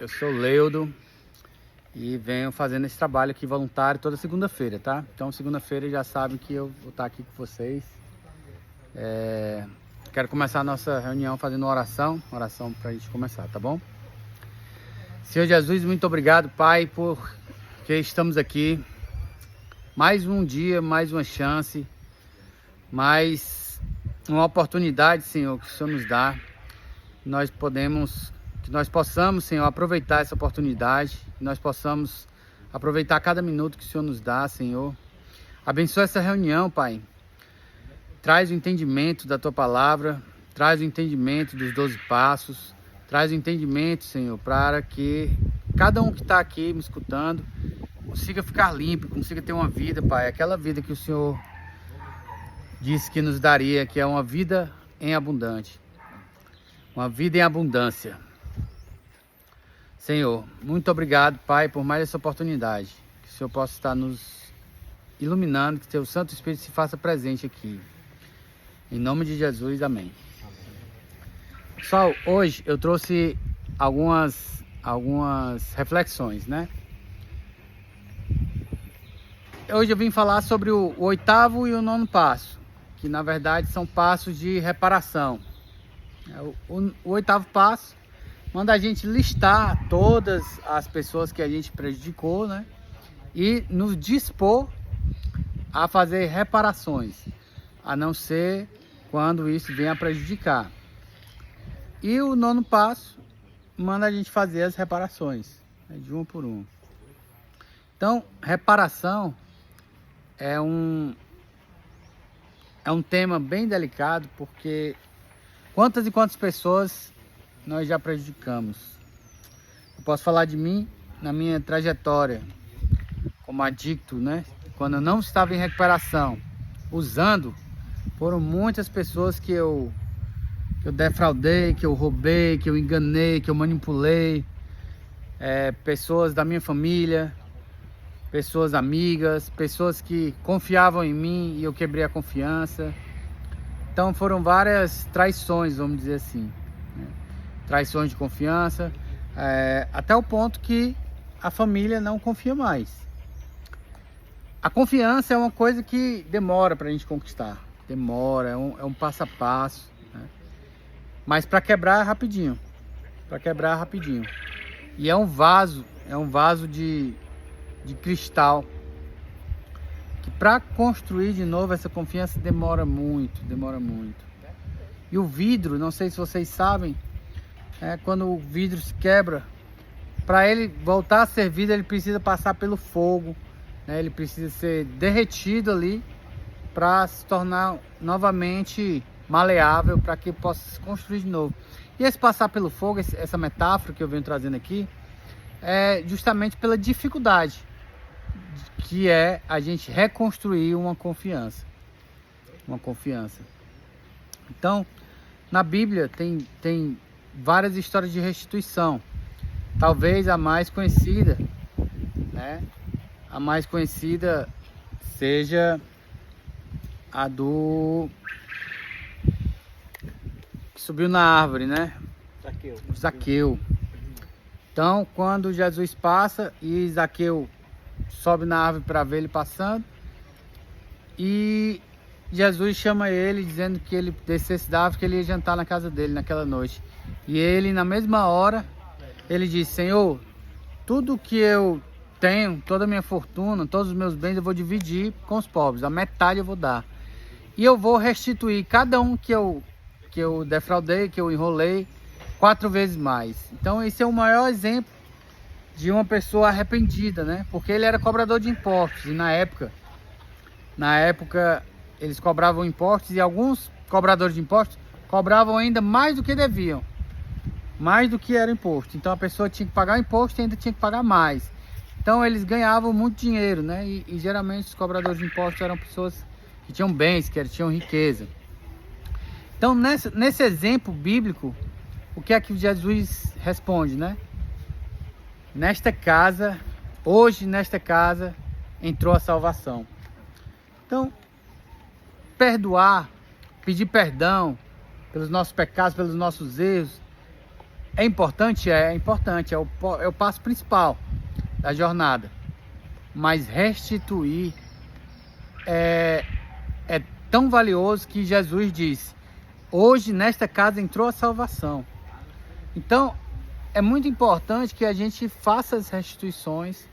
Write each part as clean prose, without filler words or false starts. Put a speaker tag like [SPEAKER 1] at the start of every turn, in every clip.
[SPEAKER 1] Eu sou o Leudo e venho fazendo esse trabalho aqui voluntário toda segunda-feira, tá? Então segunda-feira já sabem que eu vou estar aqui com vocês. Quero começar a nossa reunião fazendo uma oração para a gente começar, tá bom? Senhor Jesus, muito obrigado, Pai, porque estamos aqui. Mais um dia, mais uma chance, mais uma oportunidade, Senhor, que o Senhor nos dá. Que nós possamos, Senhor, aproveitar essa oportunidade, que nós possamos aproveitar cada minuto que o Senhor nos dá, Senhor. Abençoa essa reunião, Pai. Traz o entendimento da Tua palavra, traz o entendimento dos 12 passos, traz o entendimento, Senhor, para que cada um que está aqui me escutando consiga ficar limpo, consiga ter uma vida, Pai, aquela vida que o Senhor disse que nos daria, que é uma vida em abundante, uma vida em abundância. Senhor, muito obrigado, Pai, por mais essa oportunidade, que o Senhor possa estar nos iluminando, que Teu Santo Espírito se faça presente aqui. Em nome de Jesus, amém. Pessoal, hoje eu trouxe algumas reflexões, né? Hoje eu vim falar sobre o 8º e o 9º passo, que na verdade são passos de reparação. O 8º passo manda a gente listar todas as pessoas que a gente prejudicou, né? E nos dispor a fazer reparações, a não ser quando isso venha a prejudicar. E o 9º passo manda a gente fazer as reparações, né, de um por um. Então, reparação é um tema bem delicado, porque quantas e quantas pessoas nós já prejudicamos. Eu posso falar de mim na minha trajetória como adicto, né? Quando eu não estava em recuperação, usando, foram muitas pessoas que eu defraudei, que eu roubei, que eu enganei, que eu manipulei, pessoas da minha família, pessoas amigas, pessoas que confiavam em mim e eu quebrei a confiança. Então foram várias traições, vamos dizer assim, né? Traições de confiança, até o ponto que a família não confia mais. A confiança é uma coisa que demora para a gente conquistar, demora, é um passo a passo, né? Mas para quebrar é rapidinho, E é um vaso de cristal, que para construir de novo essa confiança demora muito. E o vidro, não sei se vocês sabem, quando o vidro se quebra, para ele voltar a ser vidro, ele precisa passar pelo fogo, né? Ele precisa ser derretido ali para se tornar novamente maleável, para que possa se construir de novo. E esse passar pelo fogo, essa metáfora que eu venho trazendo aqui, é justamente pela dificuldade que é a gente reconstruir uma confiança. Então, na Bíblia tem várias histórias de restituição. Talvez a mais conhecida, né? A mais conhecida seja a do que subiu na árvore, né? Zaqueu. Então, quando Jesus passa e Zaqueu sobe na árvore para ver ele passando, e Jesus chama ele dizendo que ele descesse da árvore, que ele ia jantar na casa dele naquela noite. E ele, na mesma hora, ele diz: Senhor, tudo que eu tenho, toda a minha fortuna, todos os meus bens eu vou dividir com os pobres, a metade eu vou dar. E eu vou restituir cada um que eu defraudei, que eu enrolei, 4 vezes mais. Então esse é o maior exemplo de uma pessoa arrependida, né? Porque ele era cobrador de impostos, e na época eles cobravam impostos, e alguns cobradores de impostos cobravam ainda mais do que deviam, mais do que era imposto. Então a pessoa tinha que pagar imposto e ainda tinha que pagar mais. Então eles ganhavam muito dinheiro, né? E geralmente os cobradores de impostos eram pessoas que tinham bens, que tinham riqueza. Então nesse exemplo bíblico, o que é que Jesus responde, né? Hoje nesta casa entrou a salvação. Então, perdoar, pedir perdão pelos nossos pecados, pelos nossos erros, É importante? É importante, é o passo principal da jornada. Mas restituir é tão valioso que Jesus disse: hoje nesta casa entrou a salvação. Então é muito importante que a gente faça as restituições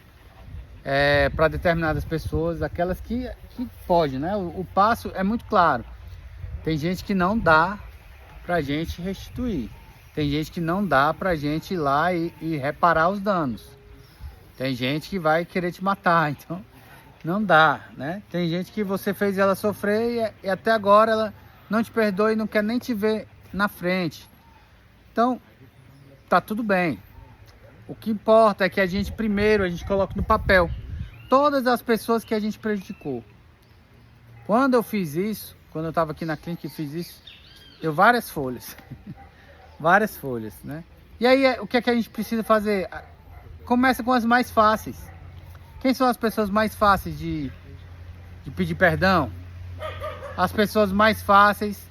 [SPEAKER 1] para determinadas pessoas, aquelas que pode, né? O passo é muito claro. Tem gente que não dá pra gente restituir. Tem gente que não dá pra gente ir lá e reparar os danos. Tem gente que vai querer te matar, então não dá, né? Tem gente que você fez ela sofrer e até agora ela não te perdoa e não quer nem te ver na frente. Então, tá tudo bem. O que importa é que a gente coloque no papel todas as pessoas que a gente prejudicou. Quando eu fiz isso, quando eu estava aqui na clínica e fiz isso, deu várias folhas. Várias folhas, né? E aí, o que é que a gente precisa fazer? Começa com as mais fáceis. Quem são as pessoas mais fáceis de pedir perdão? As pessoas mais fáceis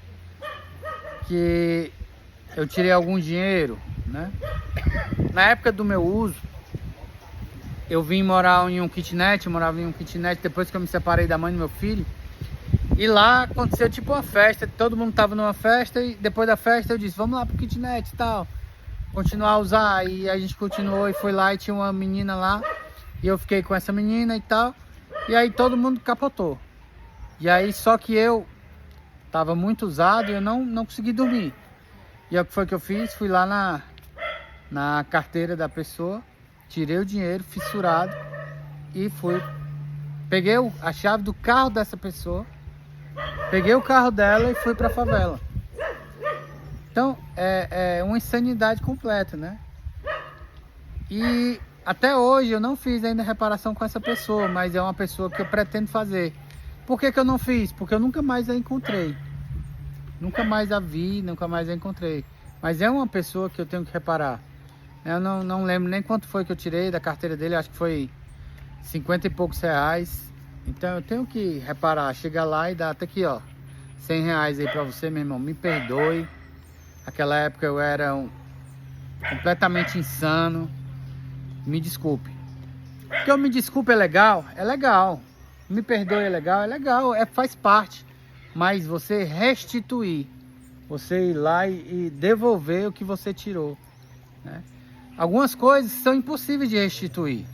[SPEAKER 1] que eu tirei algum dinheiro, né? Na época do meu uso, eu vim morar em um kitnet, eu morava em um kitnet depois que eu me separei da mãe do meu filho. E lá aconteceu tipo uma festa, todo mundo tava numa festa e depois da festa eu disse, vamos lá pro kitnet e tal, continuar a usar. E a gente continuou e foi lá e tinha uma menina lá e eu fiquei com essa menina e tal. E aí todo mundo capotou. E aí só que eu tava muito usado e eu não consegui dormir. E aí o que foi que eu fiz? Fui lá na carteira da pessoa, tirei o dinheiro fissurado e peguei a chave do carro dessa pessoa, peguei o carro dela e fui pra favela. Então é uma insanidade completa, né? E até hoje eu não fiz ainda reparação com essa pessoa, mas é uma pessoa que eu pretendo fazer. Por que que eu não fiz? Porque eu nunca mais a encontrei. Nunca mais a vi, nunca mais a encontrei. Mas é uma pessoa que eu tenho que reparar. Eu não lembro nem quanto foi que eu tirei da carteira dele, acho que foi 50 e poucos reais. Então eu tenho que reparar, chegar lá e dar até aqui, ó, 100 reais aí pra você, meu irmão, me perdoe. Naquela época eu era completamente insano, me desculpe. Que eu me desculpe é legal? É legal. Me perdoe é legal, faz parte. Mas você restituir, você ir lá e devolver o que você tirou, né? Algumas coisas são impossíveis de restituir.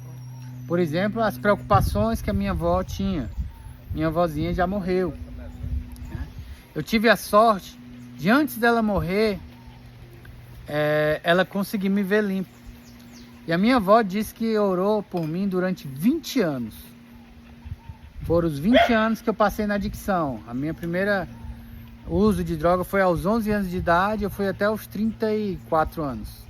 [SPEAKER 1] Por exemplo, as preocupações que a minha avó tinha. Minha avózinha já morreu, né? Eu tive a sorte de, antes dela morrer, ela conseguir me ver limpo. E a minha avó disse que orou por mim durante 20 anos. Foram os 20 anos que eu passei na adicção. A minha primeira uso de droga foi aos 11 anos de idade, eu fui até os 34 anos.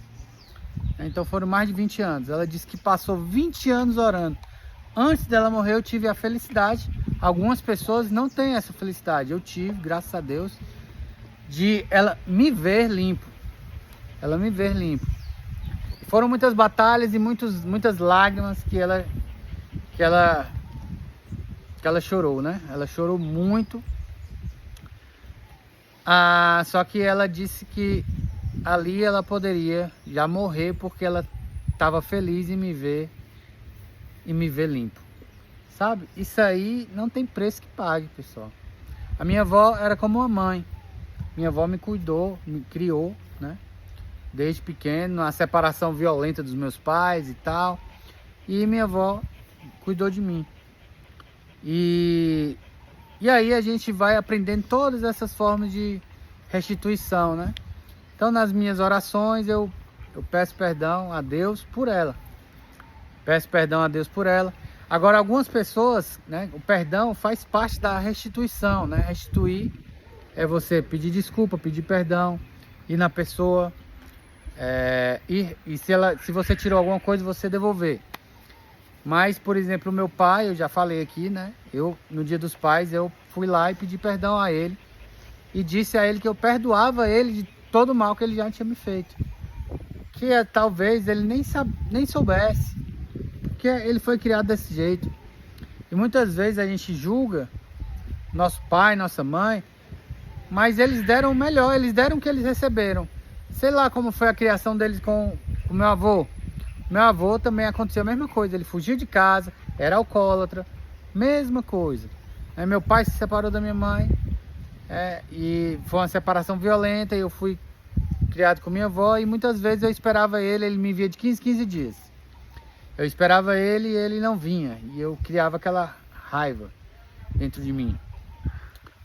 [SPEAKER 1] Então foram mais de 20 anos. Ela disse que passou 20 anos orando. Antes dela morrer eu tive a felicidade. Algumas pessoas não têm essa felicidade. Eu tive, graças a Deus, de ela me ver limpo. Ela me ver limpo. Foram muitas batalhas e muitas lágrimas que ela chorou, né? Ela chorou muito. Só que ela disse que ali ela poderia já morrer porque ela estava feliz em me ver limpo, sabe? Isso aí não tem preço que pague, pessoal. A minha avó era como uma mãe. Minha avó me cuidou, me criou, né? Desde pequeno, a separação violenta dos meus pais e tal. E minha avó cuidou de mim. E aí a gente vai aprendendo todas essas formas de restituição, né? Então nas minhas orações eu peço perdão a Deus por ela. Peço perdão a Deus por ela. Agora algumas pessoas, né? O perdão faz parte da restituição, né? Restituir é você pedir desculpa, pedir perdão, ir na pessoa, e se você tirou alguma coisa, você devolver. Mas, por exemplo, o meu pai, eu já falei aqui, né? No Dia dos Pais, eu fui lá e pedi perdão a ele. E disse a ele que eu perdoava ele de todo o mal que ele já tinha me feito. Que talvez ele nem soubesse. Porque ele foi criado desse jeito. E muitas vezes a gente julga nosso pai, nossa mãe. Mas eles deram o melhor, eles deram o que eles receberam. Sei lá como foi a criação deles com o meu avô. Meu avô também aconteceu a mesma coisa. Ele fugiu de casa, era alcoólatra, mesma coisa. Aí meu pai se separou da minha mãe, e foi uma separação violenta. E eu fui criado com minha avó e muitas vezes eu esperava ele me via de 15 dias. Eu esperava ele e ele não vinha. E eu criava aquela raiva dentro de mim.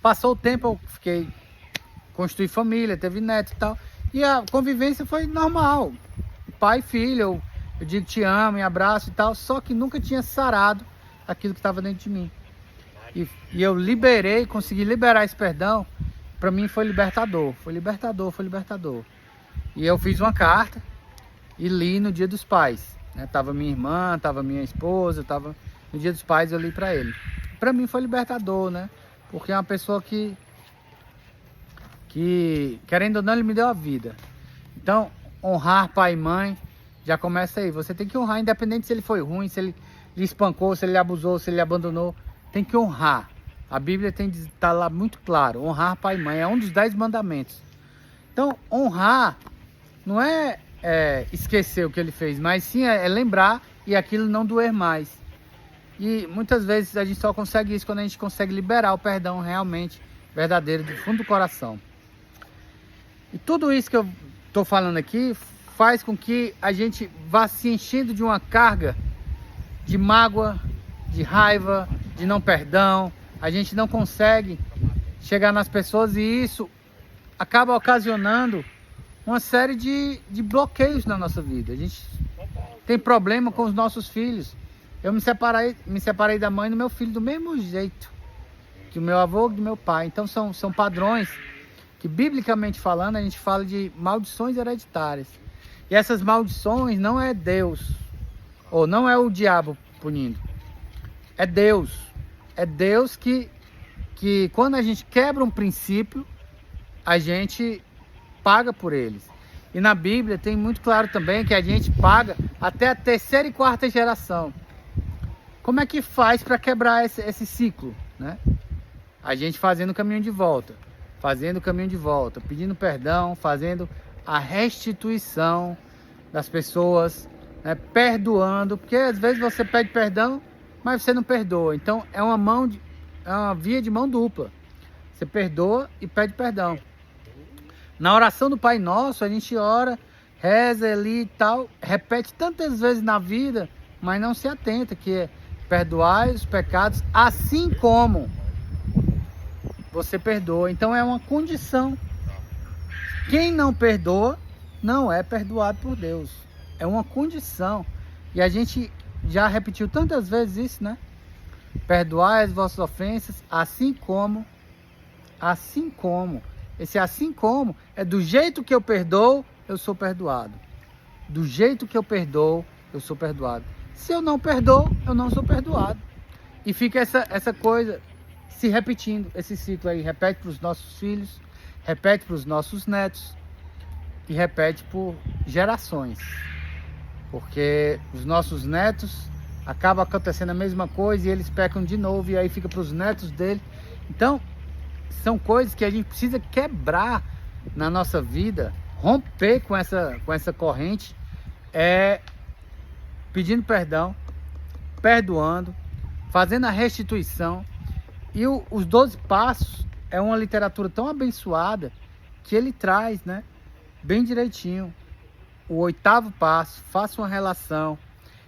[SPEAKER 1] Passou o tempo, eu construí família, teve neto e tal. E a convivência foi normal. Pai e filho, eu digo te amo, me abraço e tal. Só que nunca tinha sarado aquilo que estava dentro de mim. E eu consegui liberar esse perdão. Para mim foi libertador, foi libertador, foi libertador. E eu fiz uma carta e li no Dia dos Pais. Tava minha irmã, tava minha esposa, tava no Dia dos Pais, eu li para ele. Para mim foi libertador, né? Porque é uma pessoa que querendo ou não, ele me deu a vida. Então, honrar pai e mãe já começa aí. Você tem que honrar, independente se ele foi ruim, se ele lhe espancou, se ele lhe abusou, se ele lhe abandonou. Tem que honrar. A Bíblia tá lá muito claro. Honrar pai e mãe é um dos 10 mandamentos. Então, honrar não é esquecer o que ele fez, mas sim é lembrar e aquilo não doer mais. E muitas vezes a gente só consegue isso quando a gente consegue liberar o perdão realmente verdadeiro do fundo do coração. E tudo isso que eu estou falando aqui faz com que a gente vá se enchendo de uma carga de mágoa, de raiva, de não perdão. A gente não consegue chegar nas pessoas e isso acaba ocasionando uma série de bloqueios na nossa vida. A gente tem problema com os nossos filhos. Eu me separei da mãe do meu filho do mesmo jeito que o meu avô e do meu pai. Então são padrões que, biblicamente falando, a gente fala de maldições hereditárias. E essas maldições não é Deus, ou não é o diabo punindo. É Deus. É Deus que quando a gente quebra um princípio, a gente paga por eles. E na Bíblia tem muito claro também que a gente paga até a 3ª e 4ª geração. Como é que faz para quebrar esse ciclo, né? A gente fazendo o caminho de volta. Pedindo perdão, fazendo a restituição das pessoas, né? Perdoando, porque às vezes você pede perdão, mas você não perdoa. Então é uma via de mão dupla. Você perdoa e pede perdão. Na oração do Pai Nosso, a gente ora, reza ali e tal, repete tantas vezes na vida, mas não se atenta, que é perdoai os pecados assim como você perdoa. Então é uma condição. Quem não perdoa não é perdoado por Deus. É uma condição. E a gente já repetiu tantas vezes isso, né? Perdoai as vossas ofensas, assim como. Esse assim como é do jeito que eu perdoo, eu sou perdoado. Do jeito que eu perdoo, eu sou perdoado. Se eu não perdoo, eu não sou perdoado. E fica essa coisa se repetindo, esse ciclo aí. Repete para os nossos filhos, repete para os nossos netos e repete por gerações. Porque os nossos netos acaba acontecendo a mesma coisa e eles pecam de novo e aí fica para os netos dele. Então, são coisas que a gente precisa quebrar na nossa vida, romper com essa corrente, pedindo perdão, perdoando, fazendo a restituição. E os 12 passos é uma literatura tão abençoada que ele traz, né, bem direitinho. O 8º passo, faça uma relação.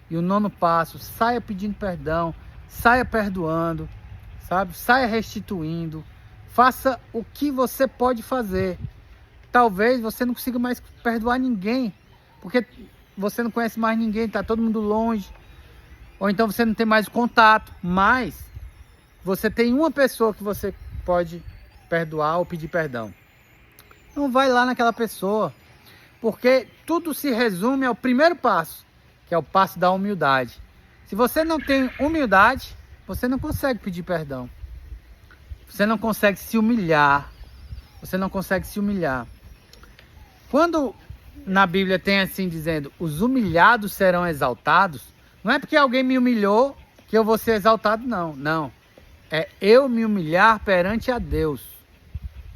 [SPEAKER 1] E o 9º passo, saia pedindo perdão, saia perdoando, sabe? Saia restituindo. Faça o que você pode fazer. Talvez você não consiga mais perdoar ninguém, porque você não conhece mais ninguém, está todo mundo longe. Ou então você não tem mais contato, mas você tem uma pessoa que você pode perdoar ou pedir perdão. Então vai lá naquela pessoa, porque tudo se resume ao primeiro passo, que é o passo da humildade. Se você não tem humildade, você não consegue pedir perdão. Você não consegue se humilhar. Quando na Bíblia tem assim dizendo, os humilhados serão exaltados, não é porque alguém me humilhou que eu vou ser exaltado, não. Não. É eu me humilhar perante a Deus.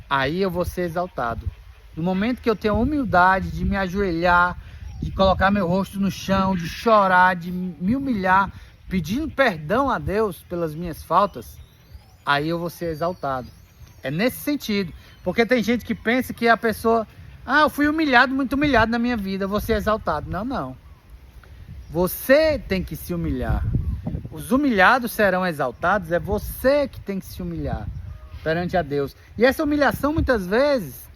[SPEAKER 1] Aí eu vou ser exaltado. no momento que eu tenho a humildade de me ajoelhar, de colocar meu rosto no chão, de chorar, de me humilhar, pedindo perdão a Deus pelas minhas faltas, aí eu vou ser exaltado. É nesse sentido. Porque tem gente que pensa que a pessoa... eu fui humilhado, muito humilhado na minha vida, eu vou ser exaltado. Não, não. Você tem que se humilhar. Os humilhados serão exaltados, é você que tem que se humilhar perante a Deus. E essa humilhação, muitas vezes,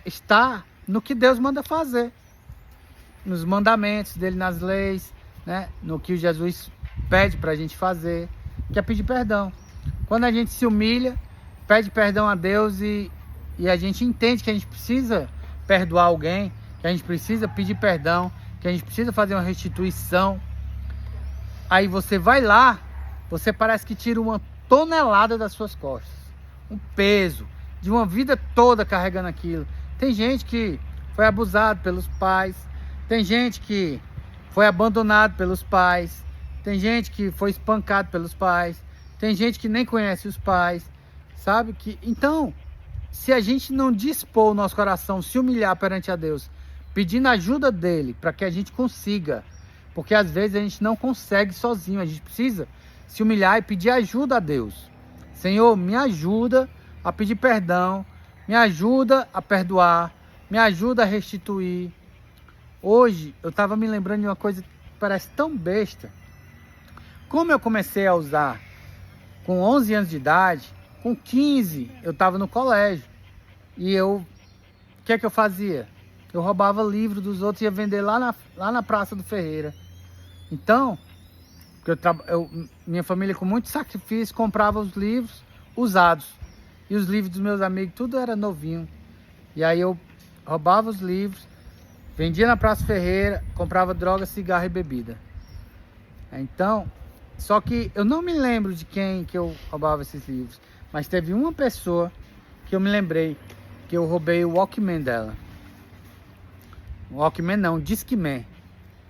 [SPEAKER 1] está no que Deus manda fazer. Nos mandamentos dele, nas leis, né? No que Jesus pede para a gente fazer, que é pedir perdão. Quando a gente se humilha, pede perdão a Deus e a gente entende que a gente precisa perdoar alguém, que a gente precisa pedir perdão, que a gente precisa fazer uma restituição. Aí você vai lá, você parece que tira uma tonelada das suas costas. Um peso de uma vida toda carregando aquilo. Tem gente que foi abusado pelos pais, tem gente que foi abandonado pelos pais, tem gente que foi espancado pelos pais, tem gente que nem conhece os pais, sabe? Então, se a gente não dispor o nosso coração, se humilhar perante a Deus, pedindo ajuda dele para que a gente consiga, porque às vezes a gente não consegue sozinho, a gente precisa se humilhar e pedir ajuda a Deus. Senhor, me ajuda a pedir perdão, me ajuda a perdoar, me ajuda a restituir. Hoje eu estava me lembrando de uma coisa que parece tão besta. Como eu comecei a usar com 11 anos de idade, com 15 eu estava no colégio e o que é que eu fazia? Eu roubava livro dos outros e ia vender lá na Praça do Ferreira. Então, minha família com muito sacrifício comprava os livros usados. E os livros dos meus amigos, tudo era novinho. E aí eu roubava os livros, vendia na Praça Ferreira, comprava droga, cigarro e bebida. Então, só que eu não me lembro de quem que eu roubava esses livros. Mas teve uma pessoa que eu me lembrei que eu roubei o Walkman dela. Walkman não, Discman.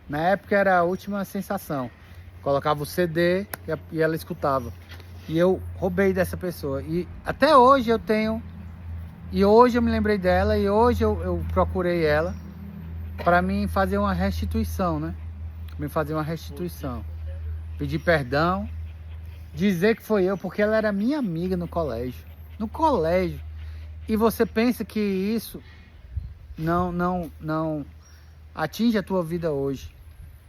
[SPEAKER 1] Na época era a última sensação. Colocava o CD e ela escutava. E eu roubei dessa pessoa. E até hoje eu tenho. E hoje eu me lembrei dela. E hoje eu procurei ela para mim fazer uma restituição, né? Me fazer uma restituição. Pedir perdão. Dizer que foi eu, porque ela era minha amiga no colégio. No colégio. E você pensa que isso não atinge a tua vida hoje,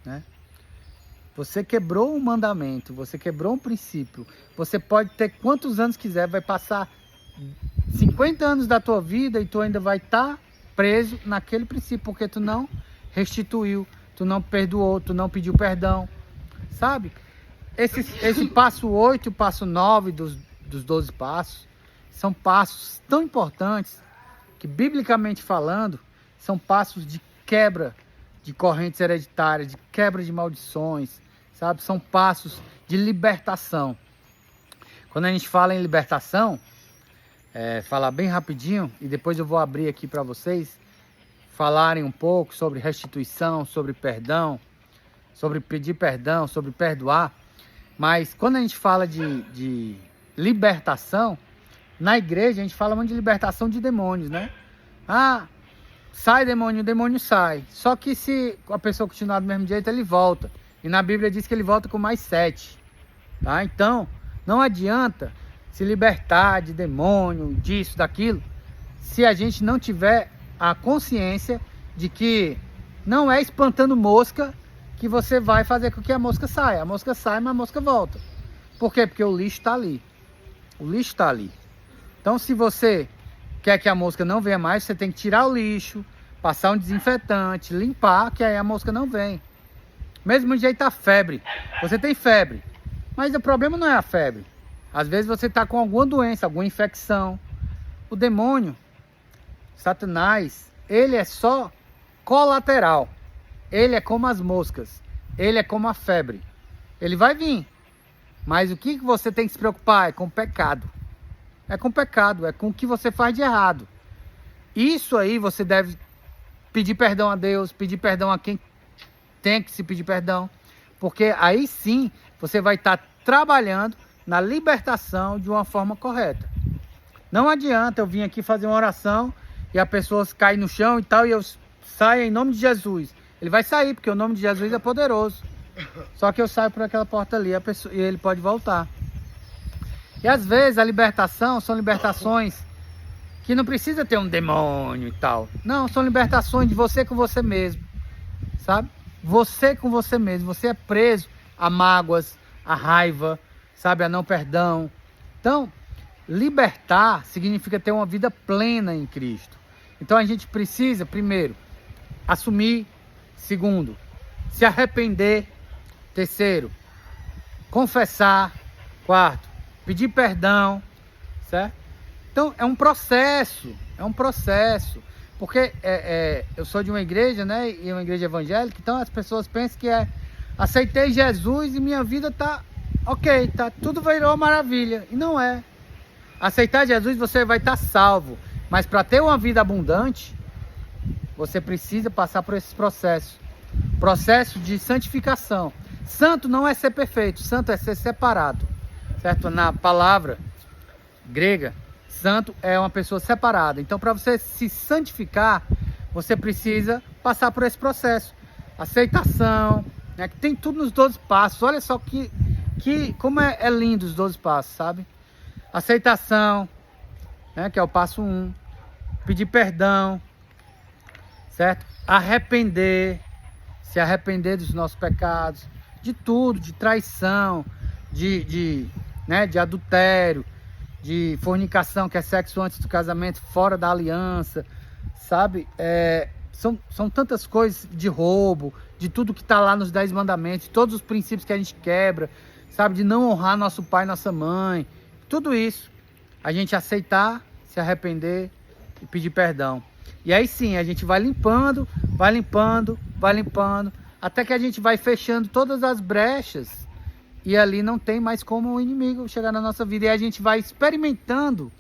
[SPEAKER 1] né? Você quebrou um mandamento, você quebrou um princípio. Você pode ter quantos anos quiser, vai passar 50 anos da tua vida e tu ainda vai estar preso naquele princípio, porque tu não restituiu, tu não perdoou, tu não pediu perdão, sabe? Esse passo 8 e o passo 9 dos 12 passos são passos tão importantes que, biblicamente falando, são passos de quebra de correntes hereditárias, de quebra de maldições, sabe? São passos de libertação. Quando a gente fala em libertação, falar bem rapidinho, e depois eu vou abrir aqui para vocês falarem um pouco sobre restituição, sobre perdão, sobre pedir perdão, sobre perdoar. Mas quando a gente fala de libertação, na igreja a gente fala muito de libertação de demônios, né? Sai demônio, o demônio sai. Só que se a pessoa continuar do mesmo jeito, ele volta. E na Bíblia diz que ele volta com mais 7. Tá? Então, não adianta se libertar de demônio, disso, daquilo, se a gente não tiver a consciência de que não é espantando mosca que você vai fazer com que a mosca saia. A mosca sai, mas a mosca volta. Por quê? Porque o lixo está ali. O lixo está ali. Então, se você quer que a mosca não venha mais, você tem que tirar o lixo, passar um desinfetante, limpar, que aí a mosca não vem. Mesmo jeito a febre. Você tem febre, mas o problema não é a febre. Às vezes você está com alguma doença, alguma infecção. O demônio, Satanás, ele é só colateral. Ele é como as moscas. Ele é como a febre. Ele vai vir. Mas o que você tem que se preocupar é com o pecado. É com o pecado, é com o que você faz de errado. Isso aí você deve pedir perdão a Deus, pedir perdão a quem tem que se pedir perdão. Porque aí sim você vai estar trabalhando na libertação de uma forma correta. Não adianta eu vir aqui fazer uma oração e a pessoa cai no chão e tal, e eu saio em nome de Jesus. Ele vai sair, porque o nome de Jesus é poderoso. Só que eu saio por aquela porta ali e ele pode voltar. E às vezes a libertação são libertações que não precisa ter um demônio e tal. Não, são libertações de você com você mesmo, sabe? Você com você mesmo. Você é preso a mágoas, a raiva, sabe? A não perdão. Então, libertar significa ter uma vida plena em Cristo. Então a gente precisa, primeiro, assumir. Segundo, se arrepender. Terceiro, confessar. Quarto, pedir perdão, certo? Então é um processo, porque eu sou de uma igreja, né, e uma igreja evangélica, então as pessoas pensam que aceitei Jesus e minha vida tá ok, tá, tudo virou maravilha, e não é. Aceitar Jesus você vai estar salvo, mas para ter uma vida abundante, você precisa passar por esses processo de santificação. Santo não é ser perfeito, santo é ser separado, certo? Na palavra grega, santo é uma pessoa separada. Então, para você se santificar, você precisa passar por esse processo. Aceitação, né? Que tem tudo nos 12 passos. Olha só como é lindo os 12 passos, sabe? Aceitação, né? Que é o passo 1. Pedir perdão, certo? Arrepender, se arrepender dos nossos pecados, de tudo, de traição, de adultério, de fornicação, que é sexo antes do casamento, fora da aliança, sabe? São tantas coisas, de roubo, de tudo que está lá nos 10 mandamentos, todos os princípios que a gente quebra, sabe? De não honrar nosso pai e nossa mãe, tudo isso. A gente aceitar, se arrepender e pedir perdão. E aí sim, a gente vai limpando, até que a gente vai fechando todas as brechas. E ali não tem mais como o inimigo chegar na nossa vida. E a gente vai experimentando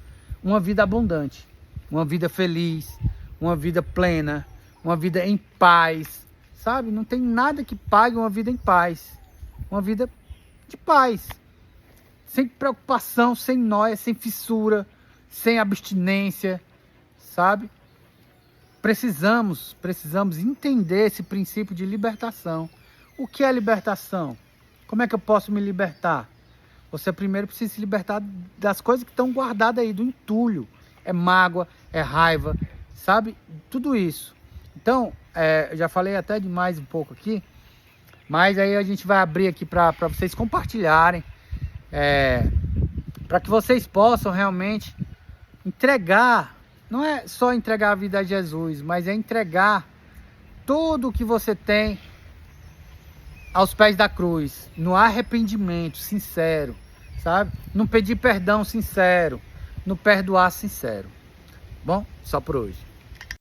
[SPEAKER 1] uma vida abundante, uma vida feliz, uma vida plena, uma vida em paz, sabe? Não tem nada que pague uma vida em paz. Uma vida de paz. Sem preocupação, sem nóia, sem fissura, sem abstinência, sabe? Precisamos entender esse princípio de libertação. O que é libertação? Como é que eu posso me libertar? Você primeiro precisa se libertar das coisas que estão guardadas aí, do entulho. É mágoa, é raiva, sabe? Tudo isso. Então, eu já falei até demais um pouco aqui, mas aí a gente vai abrir aqui para vocês compartilharem, para que vocês possam realmente entregar. Não é só entregar a vida a Jesus, mas é entregar tudo o que você tem aos pés da cruz, no arrependimento sincero, sabe? No pedir perdão sincero, no perdoar sincero. Bom, só por hoje.